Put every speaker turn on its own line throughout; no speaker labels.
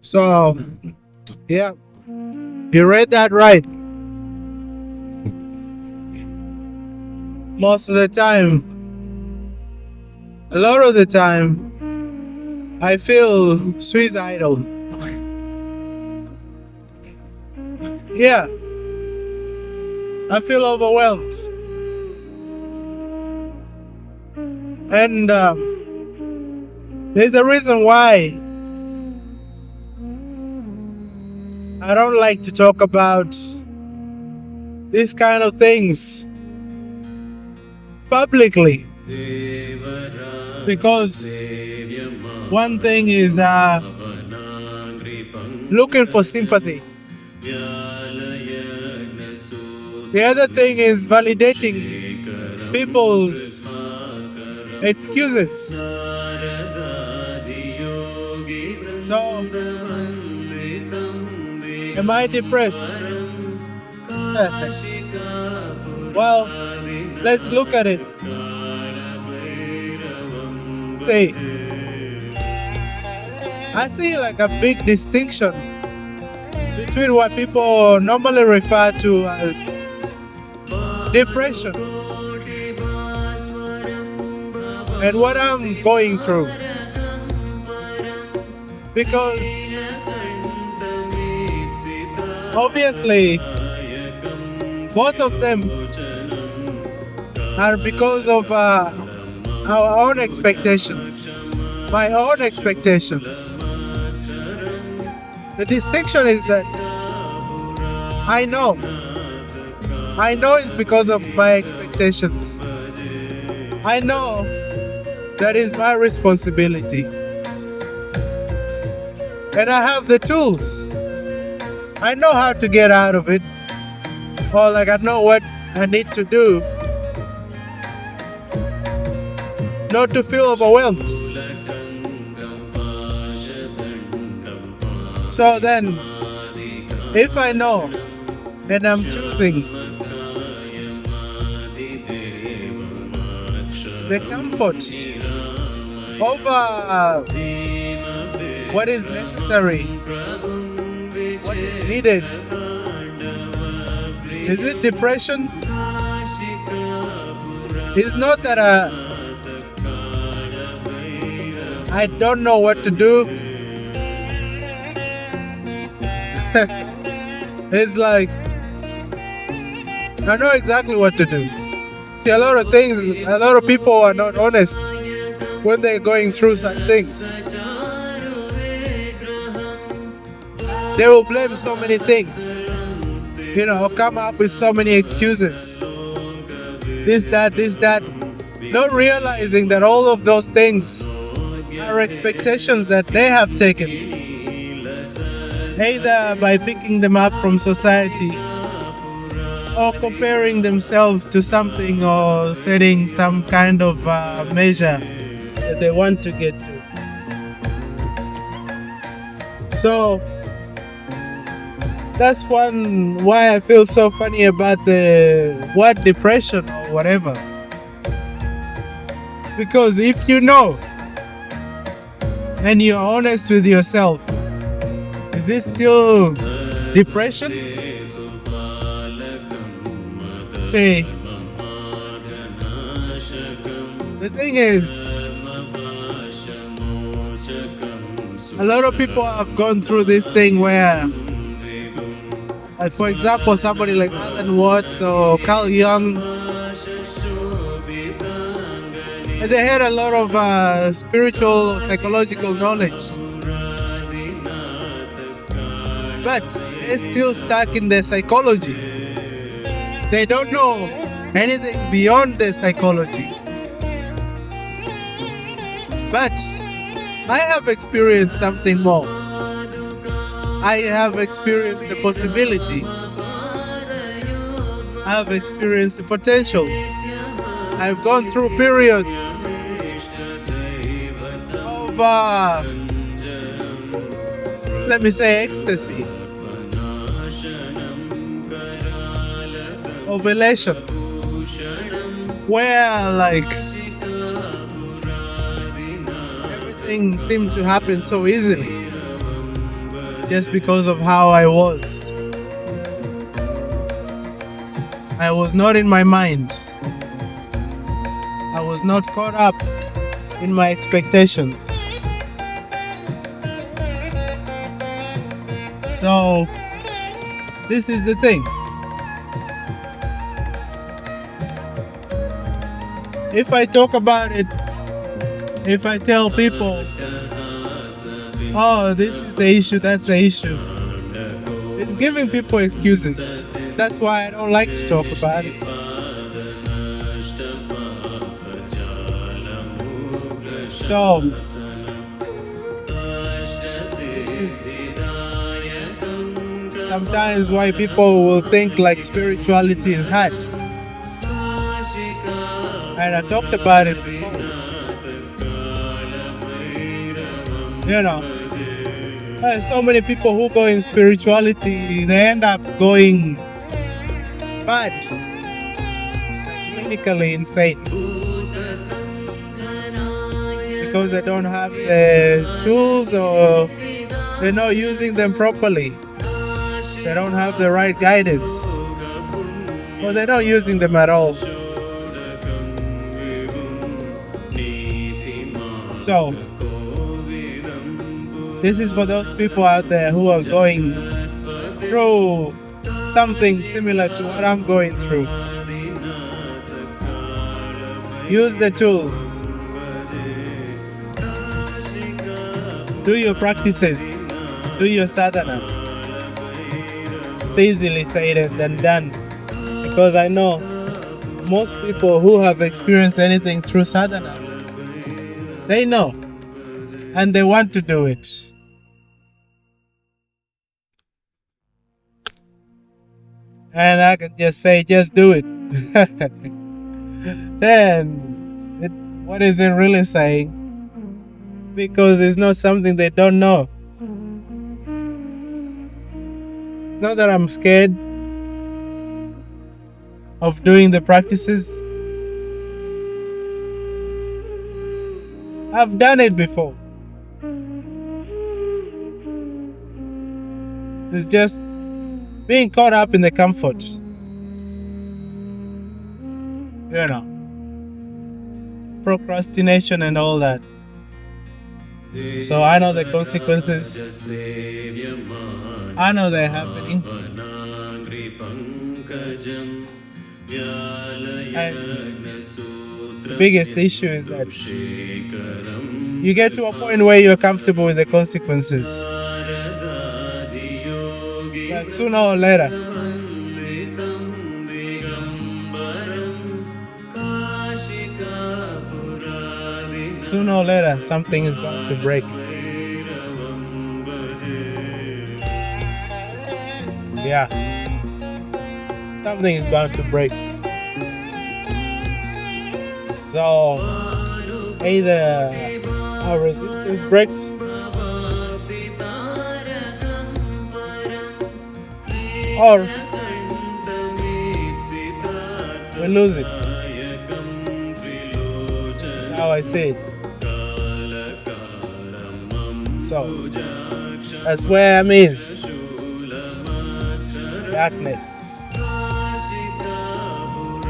So, yeah, you read that right. Most of the time, a lot of the time, I feel suicidal. Yeah, I feel overwhelmed. And there's a reason why I don't like to talk about these kind of things publicly. Because one thing is looking for sympathy. The other thing is validating people's excuses. So, am I depressed? Well, let's look at it. See, I see like a big distinction between what people normally refer to as depression and what I'm going through. Because obviously, both of them are because of our own expectations, my own expectations. The distinction is that I know it's because of my expectations. I know that is my responsibility. And I have the tools. I know how to get out of it. Or like I know what I need to do not to feel overwhelmed. So then, if I know and I'm choosing the comfort over what is necessary, what is needed, is it depression? It's not that I don't know what to do. It's like I know exactly what to do. See, a lot of people are not honest when they're going through such things. They will blame so many things, come up with so many excuses. This, that, not realizing that all of those things are expectations that they have taken, either by picking them up from society or comparing themselves to something or setting some kind of measure that they want to get to. So that's why I feel so funny about the word depression or whatever. Because if you know and you're honest with yourself, is it still depression? See, the thing is, a lot of people have gone through this thing where, like for example, somebody like Alan Watts or Carl Jung, and they had a lot of spiritual, psychological knowledge, but they're still stuck in their psychology. They don't know anything beyond their psychology. But I have experienced something more. I have experienced the possibility. I have experienced the potential. I've gone through periods of, let me say, ecstasy, of elation, where like everything seemed to happen so easily. just because of how I was. I was not in my mind. I was not caught up in my expectations. So, this is the thing. If I talk about it, if I tell people, oh, this is the issue, that's the issue, it's giving people excuses. That's why I don't like to talk about it. So, sometimes why people will think like spirituality is hard. And I talked about it before. You know, there's so many people who go in spirituality, they end up going bad, clinically insane, because they don't have the tools or they're not using them properly. They don't have the right guidance, or they're not using them at all. So, this is for those people out there who are going through something similar to what I'm going through. Use the tools. Do your practices. Do your sadhana. It's easily said than done, because I know most people who have experienced anything through sadhana, they know and they want to do it. And I can just say, just do it. Then, what is it really saying? Because it's not something they don't know. It's not that I'm scared of doing the practices. I've done it before. It's just being caught up in the comfort. You know, procrastination and all that. So I know the consequences. I know they're happening. And the biggest issue is that you get to a point where you're comfortable with the consequences. But sooner or later, something is bound to break. Yeah. Something is bound to break. So, either our resistance breaks, or we lose it. Now I see it. So, that's where I'm is. Darkness.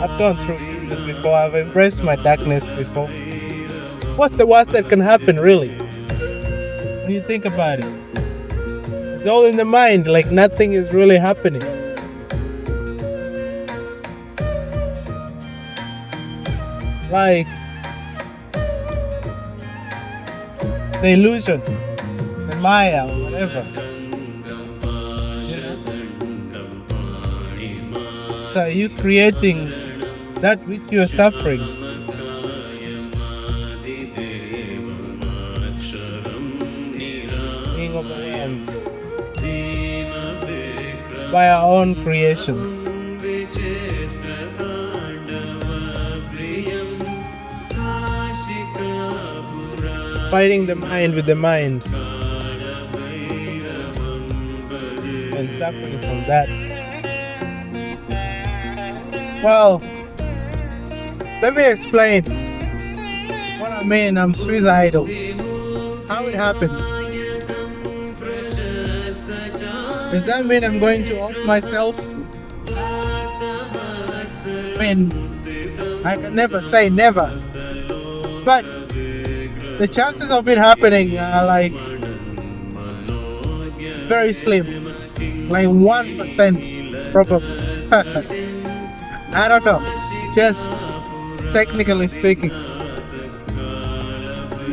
I've gone through this before. I've embraced my darkness before. What's the worst that can happen, really? When you think about it, it's all in the mind, like nothing is really happening. Like the illusion, the Maya, or whatever. So you creating that which you are suffering. Being overwhelmed by our own creations. Fighting the mind with the mind and suffering from that. Well, let me explain what I mean. I'm suicidal. How it happens. Does that mean I'm going to off myself? I mean, I can never say never, but the chances of it happening are like very slim, like 1% probably. I don't know, just technically speaking.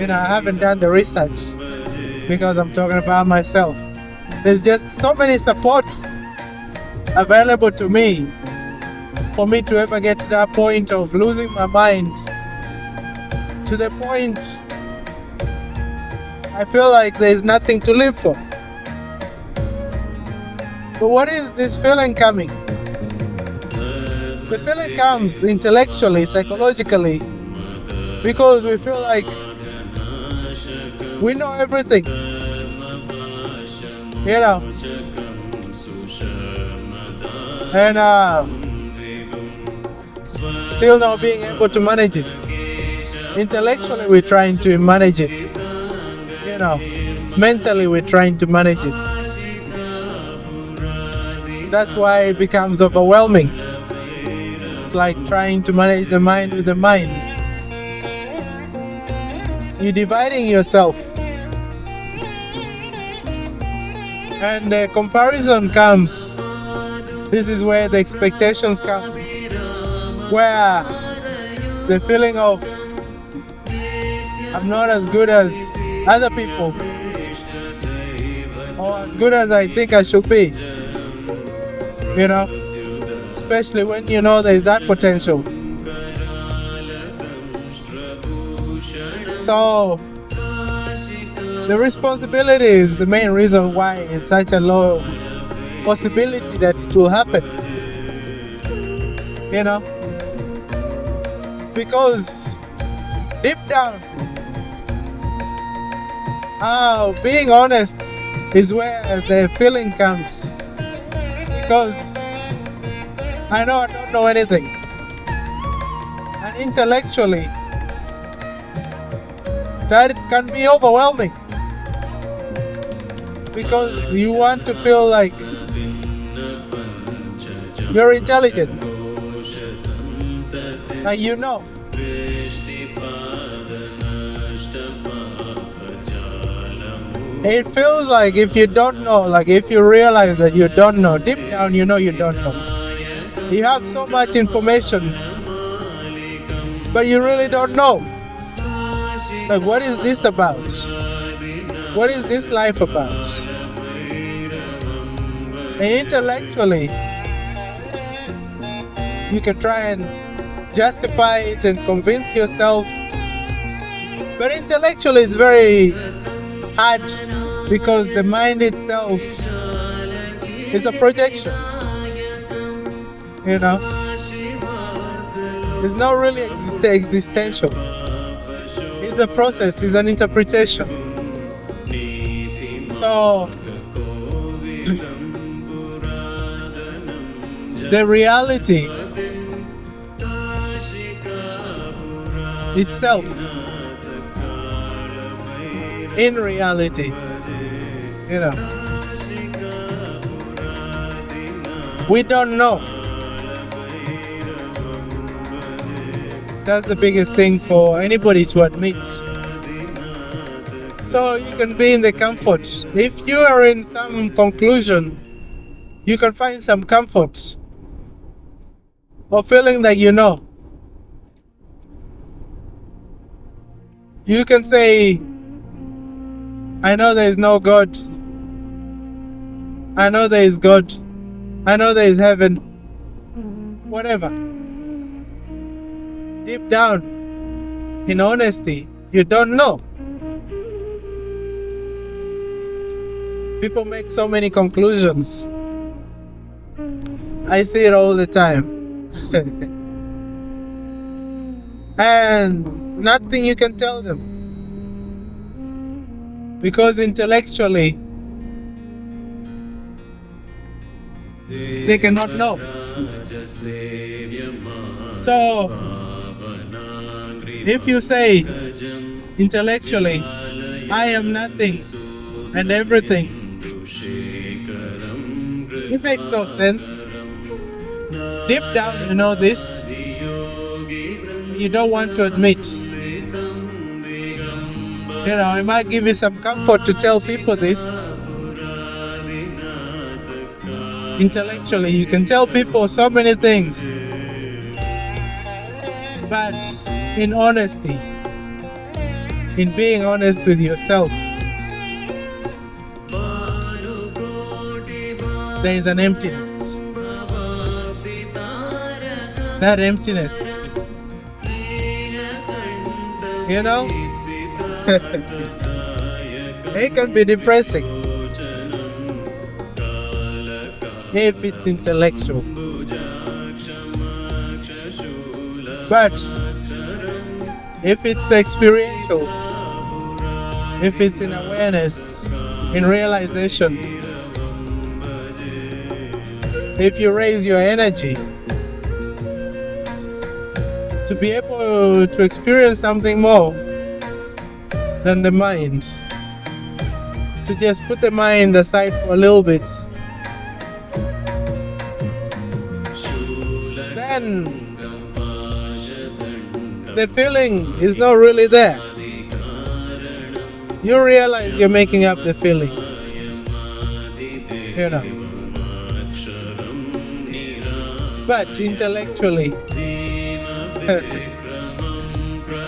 I haven't done the research because I'm talking about myself. There's just so many supports available to me for me to ever get to that point of losing my mind, to the point I feel like there's nothing to live for. But what is this feeling coming? The feeling comes intellectually, psychologically, because we feel like we know everything. And still not being able to manage it. Intellectually, we're trying to manage it. Mentally, we're trying to manage it. That's why it becomes overwhelming. It's like trying to manage the mind with the mind. You're dividing yourself. And the comparison comes. This is where the expectations come. Where the feeling of I'm not as good as other people, or as good as I think I should be. Especially when there's that potential. So the responsibility is the main reason why it's such a low possibility that it will happen. Because deep down, being honest is where the feeling comes. Because I know I don't know anything. And intellectually, that can be overwhelming. Because you want to feel like you're intelligent. And it feels like if you don't know, like if you realize that you don't know, deep down you know you don't know. You have so much information, but you really don't know. Like, what is this about? What is this life about? And intellectually, you can try and justify it and convince yourself. But intellectually, it's very hard because the mind itself is a projection. It's not really existential. It's a process, it's an interpretation. So, the reality itself, in reality, we don't know. That's the biggest thing for anybody to admit. So you can be in the comfort. If you are in some conclusion, you can find some comfort or feeling that you know. You can say, I know there is no God. I know there is God. I know there is heaven. Whatever. Deep down, in honesty, you don't know. People make so many conclusions. I see it all the time. And nothing you can tell them. Because intellectually, they cannot know. So, if you say intellectually, I am nothing and everything, It makes no sense. Deep down, you know this. You don't want to admit. It might give you some comfort to tell people this. Intellectually, you can tell people so many things. But in honesty, in being honest with yourself, there is an emptiness. That emptiness, it can be depressing if it's intellectual. But if it's experiential, if it's in awareness, in realization, if you raise your energy to be able to experience something more than the mind, to just put the mind aside for a little bit, then the feeling is not really there. You realize you're making up the feeling. But intellectually,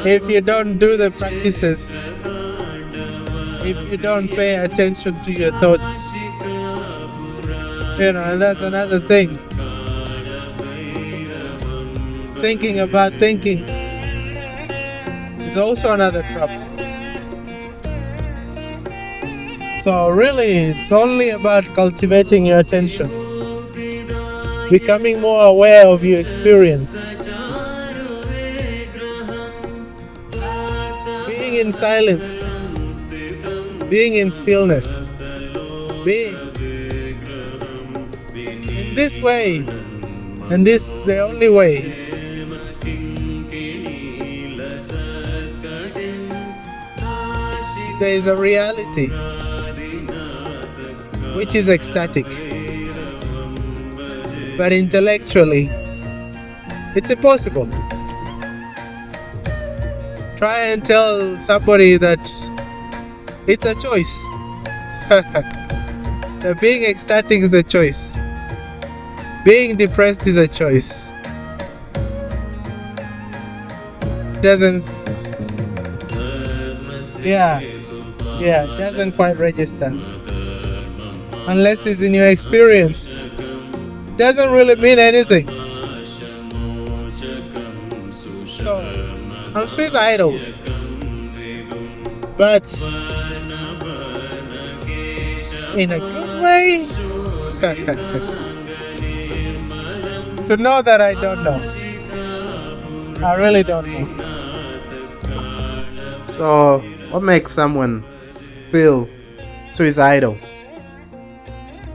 if you don't do the practices, if you don't pay attention to your thoughts, and that's another thing. Thinking about thinking is also another trap. So really, it's only about cultivating your attention, becoming more aware of your experience, being in silence, being in stillness, being in this way, and this the only way. There is a reality which is ecstatic, but intellectually it's impossible. Try and tell somebody that it's a choice. That being ecstatic is a choice. Being depressed is a choice. It doesn't quite register. Unless it's in your experience, doesn't really mean anything. So, I'm suicidal, but in a good way. To know that I don't know. I really don't know. So, what makes someone feel suicidal?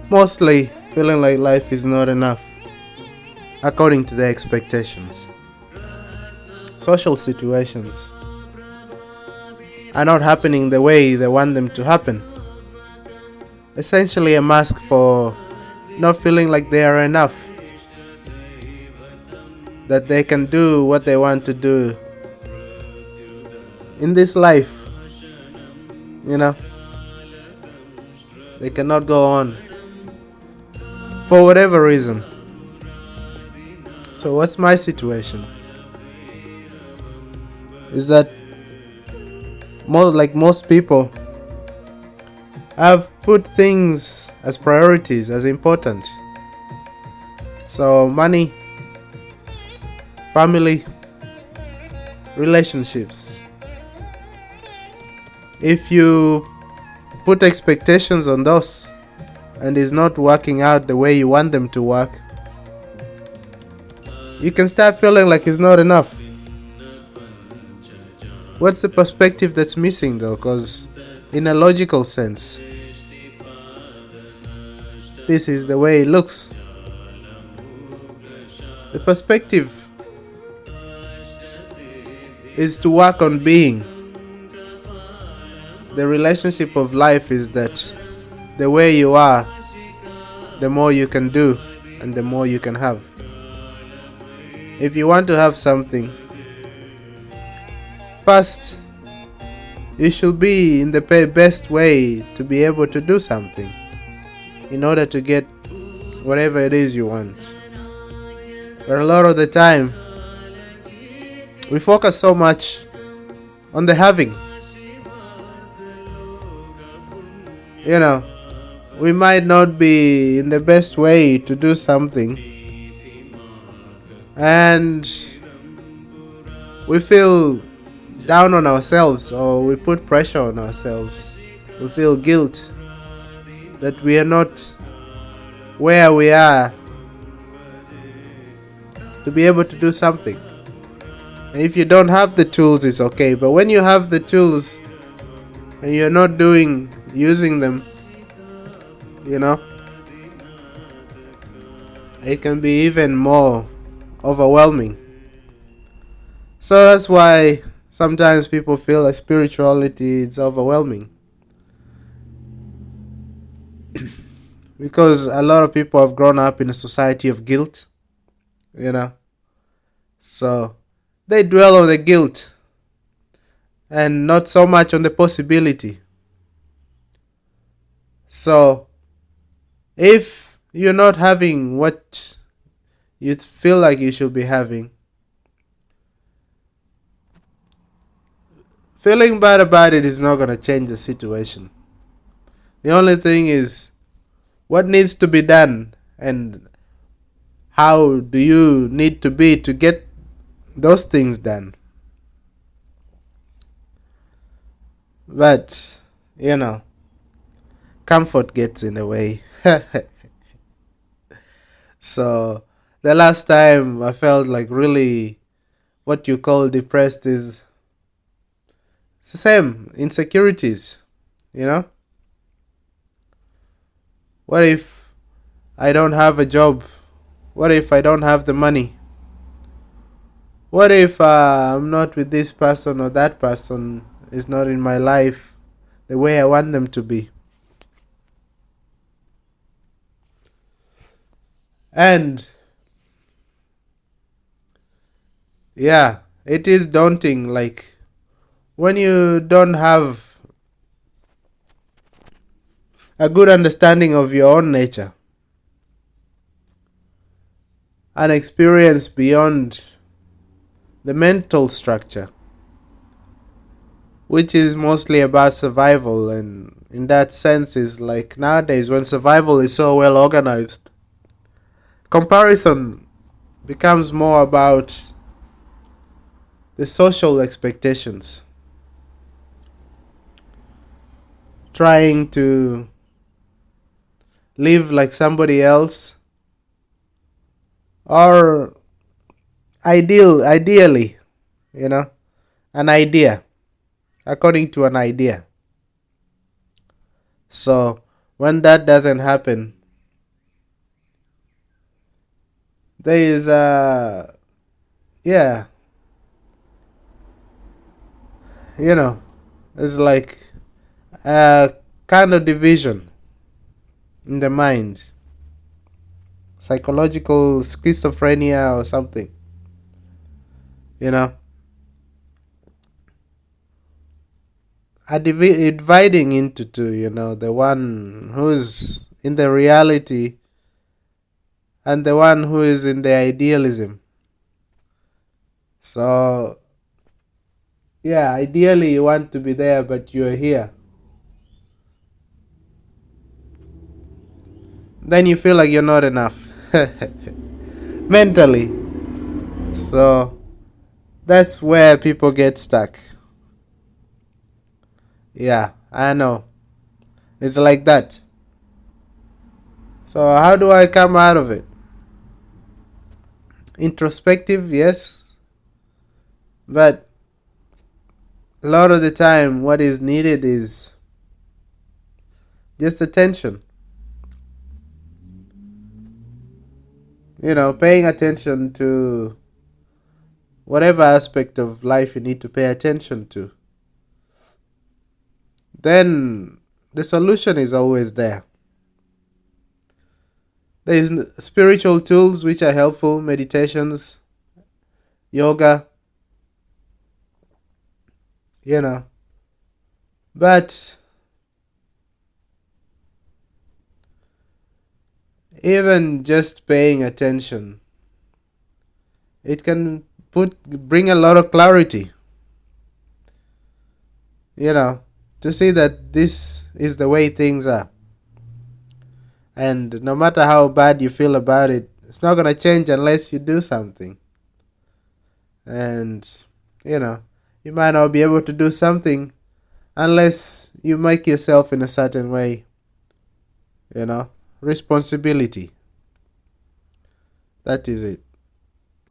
Mostly feeling like life is not enough according to their expectations. Social situations are not happening the way they want them to happen. Essentially a mask for not feeling like they are enough, that they can do what they want to do in this life. They cannot go on for whatever reason. So what's my situation? Is that most people have put things as priorities, as important. So money, family, relationships. If you put expectations on those and it's not working out the way you want them to work, you can start feeling like it's not enough. What's the perspective that's missing though? Because in a logical sense, this is the way it looks. The perspective is to work on being. The relationship of life is that the way you are the more you can do and the more you can have. If you want to have something, first you should be in the best way to be able to do something in order to get whatever it is you want. But a lot of the time, we focus so much on the having. We might not be in the best way to do something, and we feel down on ourselves, or we put pressure on ourselves. We feel guilt that we are not where we are to be able to do something. And if you don't have the tools, it's okay. But when you have the tools and you're not using them, it can be even more overwhelming. So that's why sometimes people feel like spirituality is overwhelming. Because a lot of people have grown up in a society of guilt, So they dwell on the guilt and not so much on the possibility. So if you're not having what you feel like you should be having, feeling bad about it is not going to change the situation. The only thing is what needs to be done and how do you need to be to get those things done. But, comfort gets in the way. So, the last time I felt like really what you call depressed is it's the same, insecurities, What if I don't have a job? What if I don't have the money? What if I'm not with this person, or that person is not in my life the way I want them to be? And yeah, it is daunting, like when you don't have a good understanding of your own nature, an experience beyond the mental structure, which is mostly about survival. And in that sense is like nowadays when survival is so well organized, comparison becomes more about the social expectations, trying to live like somebody else, or ideally, an idea, according to an idea. So when that doesn't happen, there is it's like a kind of division in the mind, psychological schizophrenia or something, dividing into two, the one who's in the reality and the one who is in the idealism. So yeah, ideally you want to be there, but you're here. Then you feel like you're not enough mentally. So that's where people get stuck. Yeah, I know. It's like that. So how do I come out of it? Introspective, yes. But a lot of the time what is needed is just attention. Paying attention to whatever aspect of life you need to pay attention to. Then the solution is always there. There's spiritual tools which are helpful, meditations, yoga, you know. But even just paying attention, it can bring a lot of clarity, you know, to see that this is the way things are. And no matter how bad you feel about it, it's not going to change unless you do something. And, you know, you might not be able to do something unless you make yourself in a certain way, you know. Responsibility. That is it.